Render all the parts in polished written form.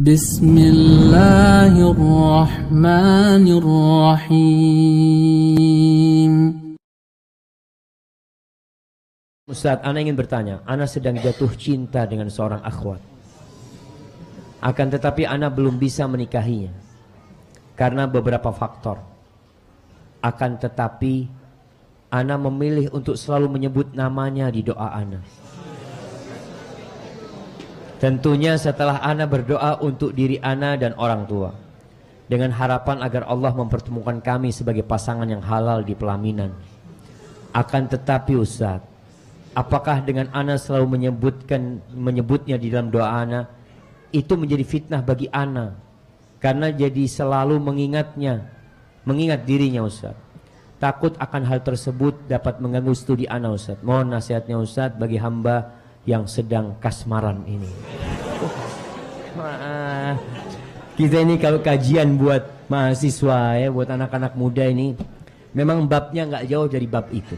Bismillahirrahmanirrahim. Ustaz, ana ingin bertanya, ana sedang jatuh cinta dengan seorang akhwat. Akan tetapi ana belum bisa menikahinya karena beberapa faktor. Akan tetapi ana memilih untuk selalu menyebut namanya di doa ana. Tentunya setelah ana berdoa untuk diri ana dan orang tua, dengan harapan agar Allah mempertemukan kami sebagai pasangan yang halal di pelaminan. Akan tetapi Ustaz, apakah dengan ana selalu menyebutnya di dalam doa ana, itu menjadi fitnah bagi ana? Karena jadi selalu mengingat dirinya Ustaz. Takut akan hal tersebut dapat mengganggu studi ana Ustaz. Mohon nasihatnya Ustaz bagi hamba yang sedang kasmaran ini. Kita ini kalau kajian buat mahasiswa ya, buat anak-anak muda ini, memang babnya nggak jauh dari bab itu.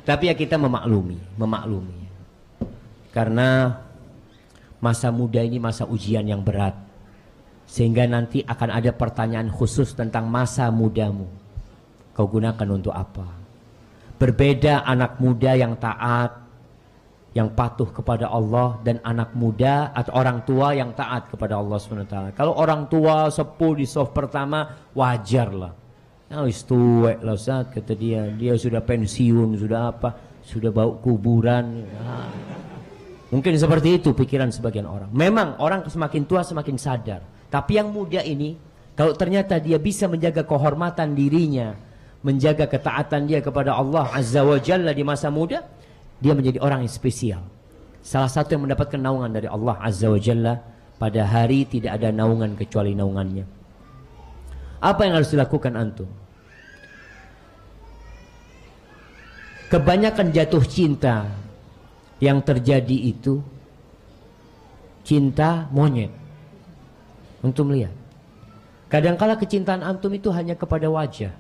Tapi ya kita memaklumi. Karena masa muda ini masa ujian yang berat. Sehingga nanti akan ada pertanyaan khusus tentang masa mudamu. Kau gunakan untuk apa? Berbeda anak muda yang taat, yang patuh kepada Allah, dan anak muda atau orang tua yang taat kepada Allah SWT. Kalau orang tua sepuh di soft pertama, wajar lah. Nah, tuwek lah Ustaz, kata dia sudah pensiun, sudah apa, sudah bau kuburan. Nah, mungkin seperti itu pikiran sebagian orang. Memang orang semakin tua semakin sadar. Tapi yang muda ini, kalau ternyata dia bisa menjaga kehormatan dirinya, menjaga ketaatan dia kepada Allah Azza wa Jalla di masa muda, dia menjadi orang yang spesial. Salah satu yang mendapatkan naungan dari Allah Azza wa Jalla. Pada hari tidak ada naungan kecuali naungannya. Apa yang harus dilakukan antum? Kebanyakan jatuh cinta yang terjadi itu cinta monyet. Antum lihat, kadangkala kecintaan antum itu hanya kepada wajah,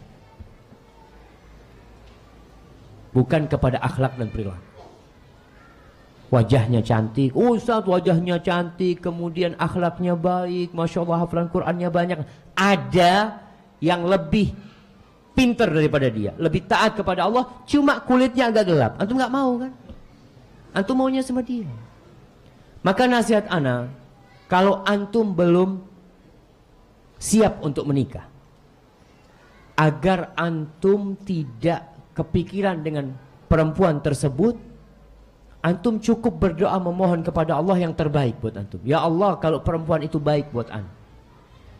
bukan kepada akhlak dan perilaku. Wajahnya cantik, Ustaz wajahnya cantik, kemudian akhlaknya baik, Masya Allah hafalan Qur'annya banyak. Ada yang lebih pintar daripada dia, lebih taat kepada Allah, cuma kulitnya agak gelap. Antum gak mau kan? Antum maunya sama dia. Maka nasihat ana, kalau antum belum siap untuk menikah, agar antum tidak kepikiran dengan perempuan tersebut, antum cukup berdoa memohon kepada Allah yang terbaik buat antum. Ya Allah, kalau perempuan itu baik buat ana,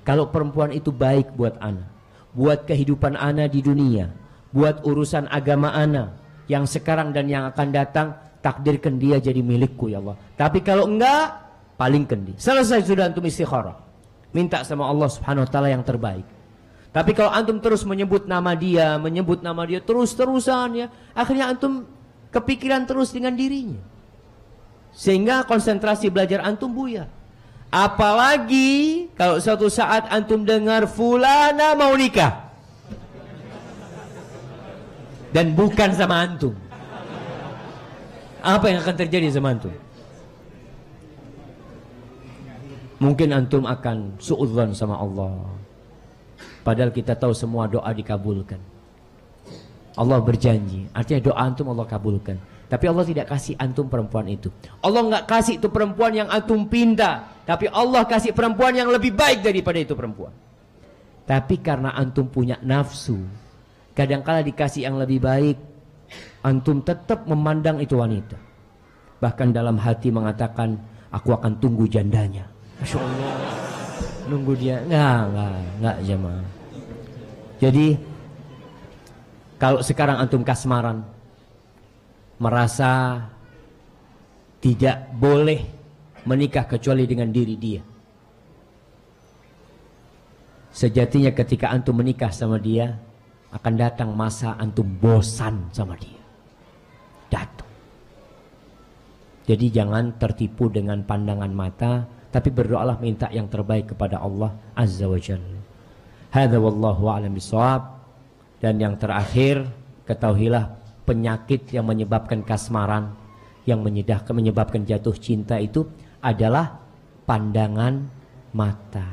kalau perempuan itu baik buat ana, buat kehidupan ana di dunia, buat urusan agama ana yang sekarang dan yang akan datang, takdirkan dia jadi milikku ya Allah. Tapi kalau enggak, palingkan dia. Selesai sudah antum istikharah, minta sama Allah Subhanahu wa taala yang terbaik. Tapi kalau antum terus menyebut nama dia terus-terusan ya, akhirnya antum kepikiran terus dengan dirinya, sehingga konsentrasi belajar antum buyar. Apalagi kalau suatu saat antum dengar fulana mau nikah dan bukan sama antum, apa yang akan terjadi sama antum? Mungkin antum akan suudzon sama Allah. Padahal kita tahu semua doa dikabulkan. Allah berjanji, artinya doa antum Allah kabulkan. Tapi Allah tidak kasih antum perempuan itu. Allah nggak kasih itu perempuan yang antum pinta, tapi Allah kasih perempuan yang lebih baik daripada itu perempuan. Tapi karena antum punya nafsu, kadangkala dikasih yang lebih baik, antum tetap memandang itu wanita. Bahkan dalam hati mengatakan, aku akan tunggu jandanya. Masya Allah, nunggu dia. Nggak jemaah. Jadi kalau sekarang antum kasmaran, merasa tidak boleh menikah kecuali dengan diri dia, sejatinya ketika antum menikah sama dia, akan datang masa antum bosan sama dia. Datang. Jadi jangan tertipu dengan pandangan mata, tapi berdoalah minta yang terbaik kepada Allah Azza wa Jalla. Hadza wallahu a'lam bishawab. Dan yang terakhir, ketahuilah penyakit yang menyebabkan kasmaran, yang menyebabkan jatuh cinta itu adalah pandangan mata.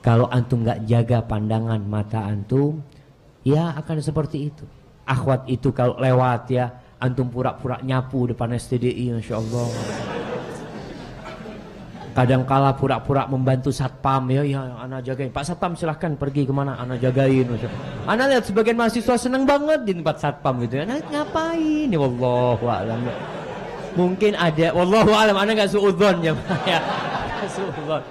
Kalau antum nggak jaga pandangan mata antum, ya akan seperti itu. Akhwat itu kalau lewat ya, antum pura-pura nyapu depan STDI, Masya Allah. Kadangkala pura-pura membantu satpam, ya anak jagain. Pak Satpam silahkan pergi kemana, anak jagain. Anak lihat sebagian mahasiswa seneng banget di tempat satpam gitu. Anak ngapain? Ya wallahu a'lam. Mungkin ada, wallahu a'lam, anak nggak suudzon ya. Suudzon.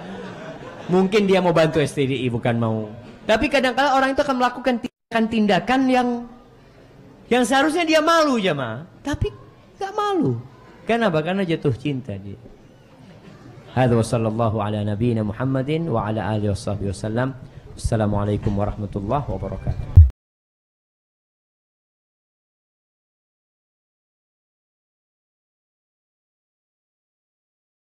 Mungkin dia mau bantu STDI, bukan mau. Tapi kadangkala orang itu akan melakukan tindakan yang seharusnya dia malu jemaah, tapi nggak malu. Kenapa? Karena jatuh cinta dia. Hadza wa sallallahu ala nabiyyina Muhammadin wa ala alihi washabbihi wasallam. Assalamualaikum warahmatullahi wabarakatuh.